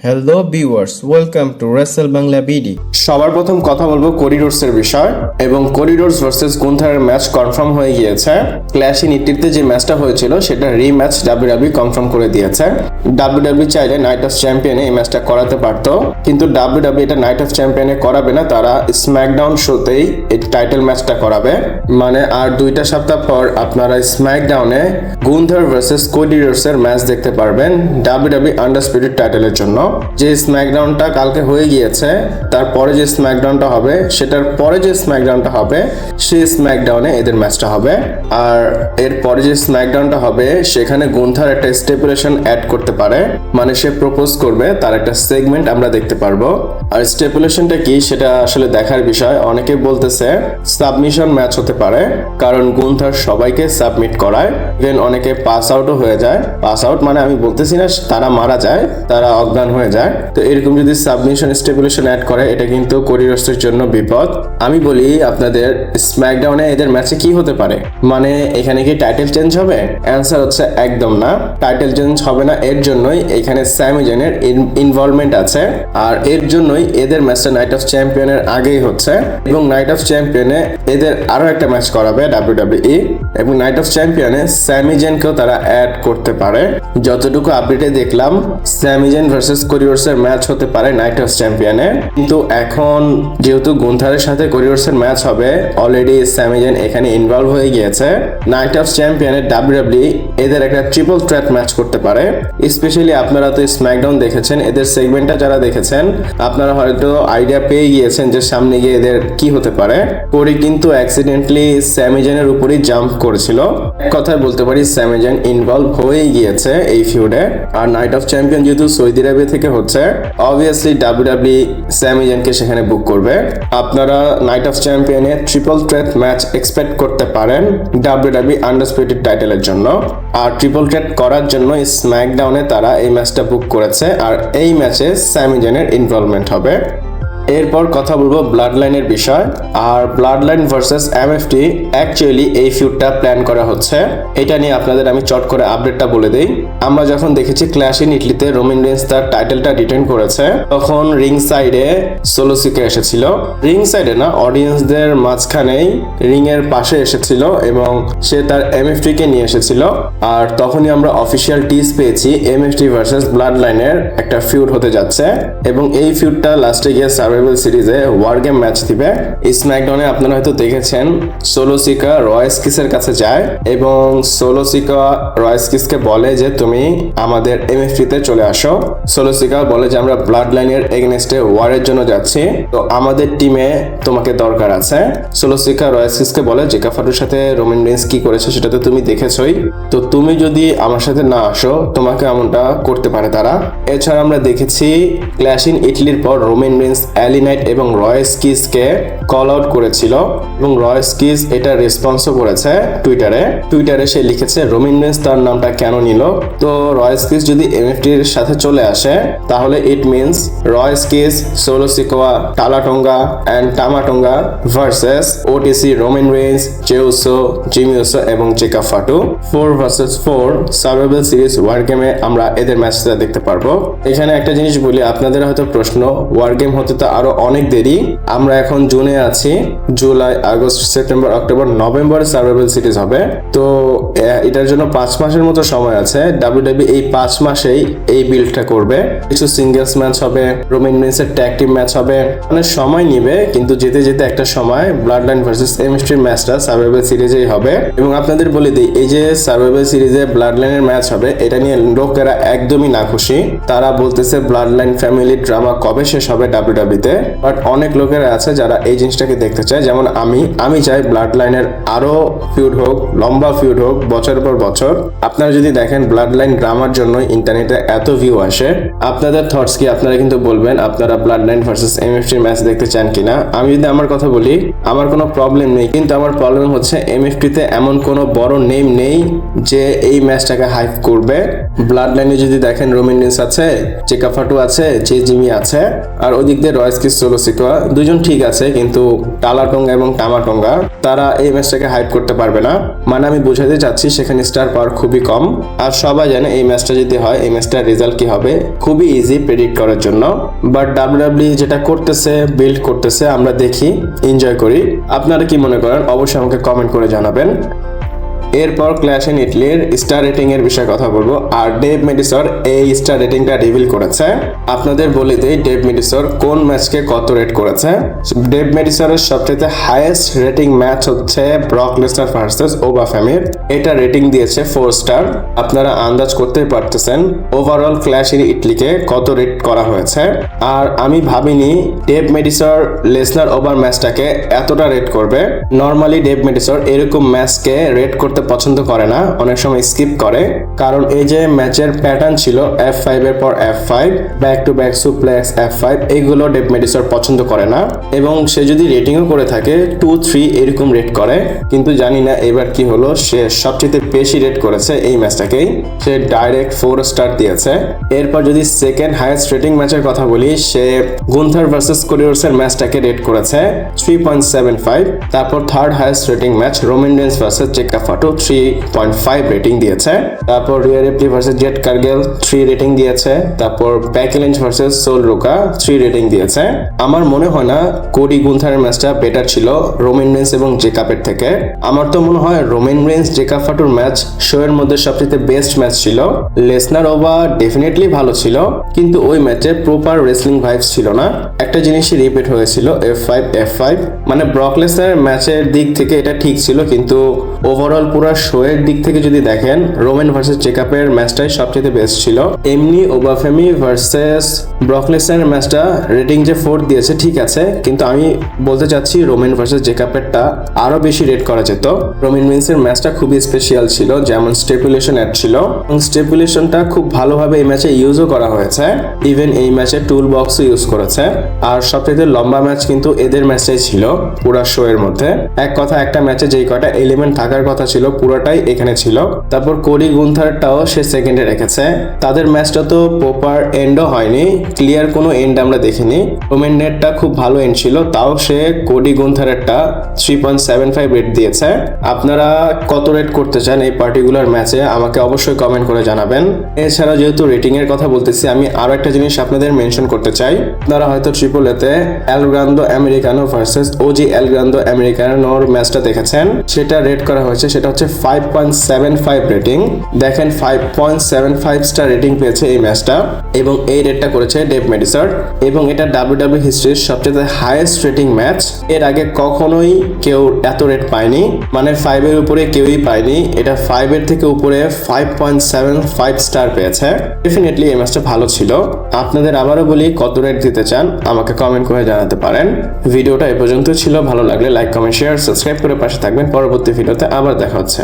Hello viewers, welcome to Wrestle Bangla BD. সবার প্রথম কথা বলবো করিডোরসের বিষয় এবং করিডোরস ভার্সেস গুন্থারের ম্যাচ কনফার্ম হয়ে গিয়েছে। ক্ল্যাশ ইন ইটিতে যে ম্যাচটা হয়েছিল সেটা রিম্যাচ ডাব্লিউডাব্লিউ কনফার্ম করে দিয়েছে। ডাব্লিউডাব্লিউ চাইলে নাইট অফ চ্যাম্পিয়নে এই ম্যাচটা করাতে পারতো, কিন্তু ডাব্লিউডাব্লিউ এটা নাইট অফ চ্যাম্পিয়নে করাবে না, তারা স্ম্যাকডাউন শোতেই এই টাইটেল ম্যাচটা করাবে। মানে আর 2টা সপ্তাহ পর আপনারা স্ম্যাকডাউনে গুন্থার ভার্সেস করিডোরসের ম্যাচ দেখতে পারবেন ডাব্লিউডাব্লিউ আন্ডারস্পিডিড টাইটেলের জন্য। যে স্ম্যাকডাউনটা কালকে হয়ে গিয়েছে, তারপরে যে স্ম্যাকডাউনটা হবে সেটার পরে যে স্ম্যাকডাউনটা হবে সেই স্ম্যাকডাউনে এদের ম্যাচটা হবে। আর এর পরে যে স্ম্যাকডাউনটা হবে সেখানে গুন্থার একটা স্টেপুলেশন অ্যাড করতে পারে, মানে সে প্রপোজ করবে, তার একটা সেগমেন্ট আমরা দেখতে পারবো। আর স্টেপুলেশনটা কি সেটা আসলে দেখার বিষয়। অনেকে বলতেছে সাবমিশন ম্যাচ হতে পারে, কারণ গুন্থার সবাইকে সাবমিট করায়, ইভেন অনেকে পাস আউটও হয়ে যায়। পাস আউট মানে আমি বলতেছি না তারা মারা যায়, তারা অজ্ঞান হয়ে যায়। তো এরকম যদি সাবমিশন স্টেপুলেশন অ্যাড করে এটা কিন্তু করিডোরসের জন্য বিপদ। আমি বলি আপনাদের স্ম্যাকডাউনে এদের ম্যাচে কি হতে পারে, মানে এখানে কি টাইটেল চেঞ্জ হবে? অ্যান্সার হচ্ছে একদম না, টাইটেল চেঞ্জ হবে না। এর জন্যই এখানে স্যামি জেনের ইনভলভমেন্ট আছে, আর এর জন্যই এদের ম্যাচটা নাইট অফ চ্যাম্পিয়নের আগেই হচ্ছে। এবং নাইট অফ চ্যাম্পিয়নে এদের আরো একটা ম্যাচ করাবে ডাব্লিউডাব্লিউই, এবং নাইট অফ চ্যাম্পিয়নে স্যামি জেনকেও তারা অ্যাড করতে পারে। যতটুকু আপডেটে দেখলাম স্যামি জেন ভার্সেস করিডোরসের ম্যাচ হতে পারে নাইট অফ চ্যাম্পিয়নে, কিন্তু এখন যেহেতু গুন্থারের সাথে করিডোরসের ম্যাচ হবে, অলরেডি স্যামি জেন এখানে ইনভলভ হয়ে গিয়েছে। নাইট অফ চ্যাম্পিয়নে ডাব্লিউডাব্লিউ এদের একটা ট্রিপল থ্রেট ম্যাচ করতে পারে। স্পেশালি আপনারা তো স্ম্যাকডাউন দেখেছেন, এদের সেগমেন্টটা যারা দেখেছেন আপনারা হয়তো আইডিয়া পেয়ে গিয়েছেন যে সামনে গিয়ে এদের কি হতে পারে। কোরি কিন্তু অ্যাক্সিডেন্টলি স্যামি জেনের উপরই জাম্প করেছিল। এক কথায় বলতে পারি স্যামি জেন ইনভলভ হয়ে গিয়েছে এই ফিউডে। আর নাইট অফ চ্যাম্পিয়ন যেহেতু সৌদি আরবে থেকে হচ্ছে, অবভিয়াসলি ডাব্লিউডাব্লিউ স্যামি জেনকে সেখানে বুক করবে। আপনারা নাইট অফ চ্যাম্পিয়নে ট্রিপল থ্রেট ম্যাচ এক্সপেক্ট করতে পারেন ডাব্লিউডাব্লিউ আন্ডারস্পিডিড টাইটেলের জন্য। আর ট্রিপল থ্রেট করার জন্য স্ম্যাকডাউনে তারা এই ম্যাচটা বুক করেছে, আর এই ম্যাচে স্যামি জেনের ইনভলভমেন্ট হবে। এরপর কথা বলবো ব্লাড লাইনের বিষয়। আর ব্লাড লাইন ভার্সেস এমএফটি অ্যাকচুয়ালি এই ফিউডটা প্ল্যান করা হচ্ছে। এটা নিয়ে আপনাদের আমি চট করে আপডেটটা বলে দিই। আমরা যখন দেখেছি ক্ল্যাশ ইন ইটলিতে রোমান রেইন্স তার টাইটেলটা রিটেন করেছে, তখন রিং সাইডে সোলো সিকা এসেছিল। রিং সাইডে না, অডিয়েন্সদের মাঝখানেই রিং এর পাশে এসেছিল এবং সে তার এমএফটি কে নিয়ে এসেছিল। আর তখনই আমরা অফিসিয়াল টিজ পেয়েছি এমএফটি ভার্সেস ব্লাড লাইনের একটা ফিউড হতে যাচ্ছে, এবং এই ফিউডটা লাস্টে গিয়ে সার্ভাইভাল সিরিজে ওয়ার গেম ম্যাচ দিবে। স্ম্যাকডাউনে আপনারা হয়তো দেখেছেন সোলো সিকা রয়েসকিসের কাছে যায় এবং সোলো সিকা রয়েসকিসকে বলে যে তুমি আমাদের এমএফটিতে চলে আসো। সোলো সিকা বলে যে আমরা ব্লাড লাইনের এগেনস্টে ওয়ারের জন্য যাচ্ছি, তো আমাদের টিমে তোমাকে দরকার আছে। সোলো সিকা রয়েসকিসকে বলে জেকা ফাটুর সাথে রোমান রেইন্স কি করেছে সেটা তো তুমি দেখেছই, তো তুমি যদি আমার সাথে না আসো তোমাকে এমনটা করতে পারে তারা। এছাড়া আমরা দেখেছি ক্ল্যাশ ইন ইটলির পর রোমান রেইন্স অ্যালি নাইট এবং রয়েসকিসকে কল আউট করেছিল, এবং রয়েসকিস এটা রেসপন্সও করেছে টুইটারে সে লিখেছে রোমান রেইন্স তার নামটা কেন নিল। তো রয়েসকিস যদি এমএফটির সাথে চলে আসে তাহলে ইট মিনস রয়েসকিস, Solo Sikoa, Talla Tonga and Tama Tonga versus OTC Roman Reigns, Jey Uso, Jimmy Uso এবং Jacob Fatu 4 versus 4 Survival Series War গেমে আমরা এদের ম্যাচটা দেখতে পারবো। এখানে একটা জিনিস বলি, আপনাদের হয়তো প্রশ্ন ওয়ার গেম হতে তো আরো অনেক দেরি, আমরা এখন জুনে আছি, জুলাই, আগস্ট, সেপ্টেম্বর, অক্টোবর, নভেম্বরে সার্ভাইভাল সিরিজ হবে। তো এটার জন্য 5 মাসের মতো সময় আছে। ডাব্লিউডাব্লিউ এই 5 মাসেই এই বিল্ডটা করবে। কিছু সিঙ্গেলস ম্যাচ হবে, রোমান রেইন্সের ট্যাগ টিম ম্যাচ হবে, মানে সময় নিবে, কিন্তু যেতে যেতে একটা সময় ব্লাড লাইন ভার্সেস এমএফটির ম্যাচটা সার্ভাইভাল সিরিজেই হবে। এবং আপনাদের বলে দিই, এই যে সার্ভাইভাল সিরিজে ব্লাড লাইনের ম্যাচ হবে এটা নিয়ে লোকেরা একদমই না খুশি। তারা বলতেছে ব্লাড লাইন ফ্যামিলি ড্রামা কবে শেষ হবে ডাব্লিউডাব্লিউতে। বাট অনেক লোকেরা আছে যারা এই জিনিসটাকে দেখতে চায়, যেমন আমি চাই ব্লাড লাইনের আরো ফিউড হোক, লম্বা ফিউড হোক, বছর পর বছর। আপনারা যদি দেখেন ব্লাড লাইন ড্রামার জন্য ইন্টারনেটে এত ভিউ আসে, আপনাদের থটস কি আপনারা কিন্তু বলবেন আপনারা ব্লাড লাইন ভার্সেস এমএফটি ম্যাচ দেখতে চান কিনা। আমি যদি আমার কথা বলি, আমার কোনো প্রবলেম নেই, কিন্তু আমার প্রবলেম হচ্ছে এমএফটি তে এমন কোনো বড় নেম নেই যে এই ম্যাচটাকে হাইপ করবে। ব্লাড লাইনে যদি দেখেন রোমান রেন্স আছে, চেকা ফাটু আছে, জে জিমি আছে, আর ওদিক দিয়ে রয়েস কিস সোলো সিকোয়া দুজন ঠিক আছে, কিন্তু টালাটঙ্গা এবং টামাটঙ্গা তারা এই ম্যাচটাকে হাইপ করতে পারবে না। মানে আমি বোঝাতে চাচ্ছি সেখানে স্টার পাওয়ার খুবই কম। আর সবাই জানে এই ম্যাচটা যদি হয় এই ম্যাচটার রেজাল্ট কি হবে খুবই ইজি প্রেডিক্ট করার জন্য। বাট ডাব্লিউডাব্লিউ যেটা করতেছে, বিল্ড করতেছে, আমরা দেখি, এনজয় করি। আপনারা কি মনে করেন অবশ্যই আমাকে কমেন্ট করে জানাবেন। এরপর ক্ল্যাশ ইন ইটলির স্টার রেটিং এর বিষয়ে কথা বলবো। আর ডেভ মেডিসর এই স্টার রেটিংটা রিভিল করেছে। আপনাদের বলে দেই ডেভ মেডিসর কোন ম্যাচকে কত রেট করেছে। ডেভ মেডিসরের সবচেয়ে হাইয়েস্ট রেটিং ম্যাচ হচ্ছে ব্রক লেসনার ভার্সেস ওবাফেমির। এটা রেটিং দিয়েছে 4 স্টার। আপনারা আন্দাজ করতেই পারতেছেন ওভারঅল ক্ল্যাশ ইন ইটলিকে কত রেট করা হয়েছে। আর আমি ভাবিনি ডেভ মেডিসর লেসনার ওভার ম্যাচটাকে এতটা রেট করবে। নর্মালি ডেভ মেডিসর এরকম ম্যাচকে রেট করতে পছন্দ করে না, অনেক সময় স্কিপ করে। কারণ এই যে ম্যাচের প্যাটার্ন ছিল F5 এর পর F5, back to back Suplex F5, এইগুলো ডেভ মেডিসর পছন্দ করে না। এবং সে যদি রেটিংও করে থাকে 2-3 এরকম রেট করে। কিন্তু জানি না এবার কি হলো, সে সবচেয়ে বেশি রেট করেছে এই ম্যাচটাকেই, সে ডাইরেক্ট 4 স্টার দিয়েছে। এরপর যদি সেকেন্ড হাইয়েস্ট রেটিং ম্যাচের কথা বলি, সে গুন্থার ভার্সেস কোরিডোরসের ম্যাচটাকে রেট করেছে 3.75। তারপর third highest rating match Roman Reigns versus Jacob Fatu 3.5 rating দিয়েছে। তারপর Rhea Ripley versus Jade Cargill 3 rating দিয়েছে। তারপর Becky Lynch versus Sol Ruca 3 rating দিয়েছে। আমার মনে হয় না কোডি গুন্থারের ম্যাচটা বেটার ছিল রোমান রেন্স এবং জেকাবের থেকে। আমার তো মনে হয় রোমান রেন্স জেকা ফাটুর ম্যাচ শো এর মধ্যে সবচেয়ে বেস্ট ম্যাচ ছিল। লেসনার ওভার ডেফিনেটলি ভালো ছিল, কিন্তু ওই ম্যাচে প্রপার রেসলিং ভাইবস ছিল না। একটা জিনিসই রিপিট হয়েছিল F5 মানে ব্রক লেসনারের ম্যাচের দিক থেকে এটা ঠিক ছিল, কিন্তু ওভারঅল পুরো শো এর দিক থেকে যদি দেখেন রোমান ভার্সেস জেকাবের ম্যাচটাই সবচেয়ে বেস্ট ছিল। এমনি ওবাফেমি ভার্সেস ব্রক লেসনারের ম্যাচটা রেটিং যে 4 দিয়েছে ঠিক আছে, কিন্তু আমি বলতে চাচ্ছি রোমান ভার্সেস জেকাবেরটা আরো বেশি রেট করা যেত। রোমান রেন্সের ম্যাচটা খুবই স্পেশাল ছিল, যেমন স্টেপুলেশন অ্যাড ছিল এবং স্টেপুলেশনটা খুব ভালোভাবে এই ম্যাচে ইউজও করা হয়েছে। ইভেন এই ম্যাচে টুল বক্সও ইউজ করেছে। আর সবচেয়ে লম্বা ম্যাচ কিন্তু এদের ম্যাচটাই ছিল পুরো শো এর মধ্যে। এক কথা একটা ম্যাচে যেই কটা এলিমেন্ট থাকার কথা ছিল পুরোটাই এখানে ছিল। তারপর কোডি গুন্থারটাও সে সেকেন্ডে রেখেছে। তাদের ম্যাচটা তো প্রপার এন্ডও হয়নি, ক্লিয়ার কোনো এন্ড আমরা দেখিনি। রোমান নেটটা খুব ভালো এন্ড ছিল, তাও সে কোডি গুন্থারেরটা 3.75 রেট দিয়েছে। আপনারা কত রেট করতে চান এই পার্টিকুলার ম্যাচে আমাকে অবশ্যই কমেন্ট করে জানাবেন। এছাড়া যেহেতু রেটিং এর কথা বলতেছি, আমি আরো একটা জিনিস আপনাদের মেনশন করতে চাই। আপনারা হয়তো ট্রিপল এতে এল গ্রান্দো আমেরিকানো ভার্সেস ওজি এল গ্রান্দো আমেরিকানোর ম্যাচটা দেখেছেন। সেটা রেট করা হয়েছে, সেটা হচ্ছে 5.75 রেটিং। দেখেন 5.75 স্টার রেটিং পেয়েছে এই ম্যাচটা, এবং এই রেটটা করেছে ডেভ মেডিসর। এবং এটা ডাব্লিউডাব্লিউ হিস্ট্রির সবচেয়ে হাইয়েস্ট রেটিং ম্যাচ। এর আগে কখনোই কেউ এত রেট পায়নি, মানে 5 এর উপরে কেউই পায়নি। এটা 5 এর থেকে উপরে 5.75 স্টার পেয়েছে। ডেফিনেটলি এই ম্যাচটা ভালো ছিল। আপনাদের আবারও বলি কত রেট দিতে চান আমাকে কমেন্ট করে জানাতে পারেন। ভিডিওটা এ পর্যন্ত ছিল, ভালো লাগলে লাইক কমেন্ট শেয়ার সাবস্ক্রাইব করে পাশে থাকবেন। পরবর্তী ভিডিওতে আবার দেখা হচ্ছে।